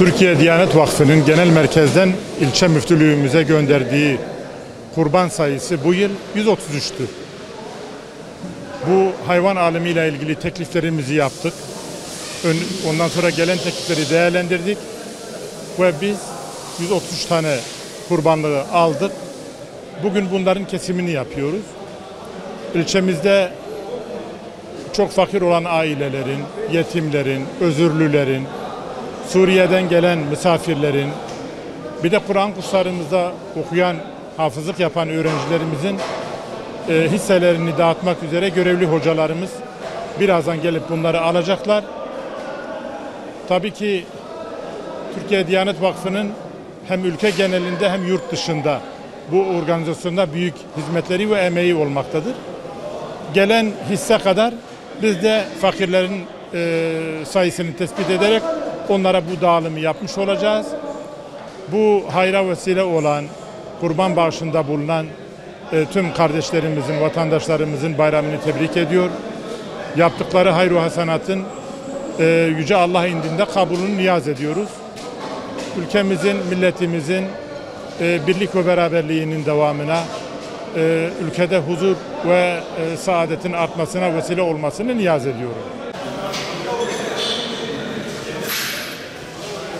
Türkiye Diyanet Vakfı'nın genel merkezden ilçe müftülüğümüze gönderdiği kurban sayısı bu yıl 133'tü. Bu hayvan alemiyle ilgili tekliflerimizi yaptık. Ondan sonra gelen teklifleri değerlendirdik ve biz 133 tane kurbanlığı aldık. Bugün bunların kesimini yapıyoruz. İlçemizde çok fakir olan ailelerin, yetimlerin, özürlülerin, Suriye'den gelen misafirlerin, bir de Kur'an kurslarımızda okuyan, hafızlık yapan öğrencilerimizin hisselerini dağıtmak üzere görevli hocalarımız birazdan gelip bunları alacaklar. Tabii ki Türkiye Diyanet Vakfı'nın hem ülke genelinde hem yurt dışında bu organizasyonda büyük hizmetleri ve emeği olmaktadır. Gelen hisse kadar biz de fakirlerin sayısını tespit ederek onlara bu dağılımı yapmış olacağız. Bu hayra vesile olan, kurban bağışında bulunan tüm kardeşlerimizin, vatandaşlarımızın bayramını tebrik ediyor. Yaptıkları hayru hasenatın Yüce Allah indinde kabulünü niyaz ediyoruz. Ülkemizin, milletimizin birlik ve beraberliğinin devamına, ülkede huzur ve saadetin artmasına vesile olmasını niyaz ediyorum.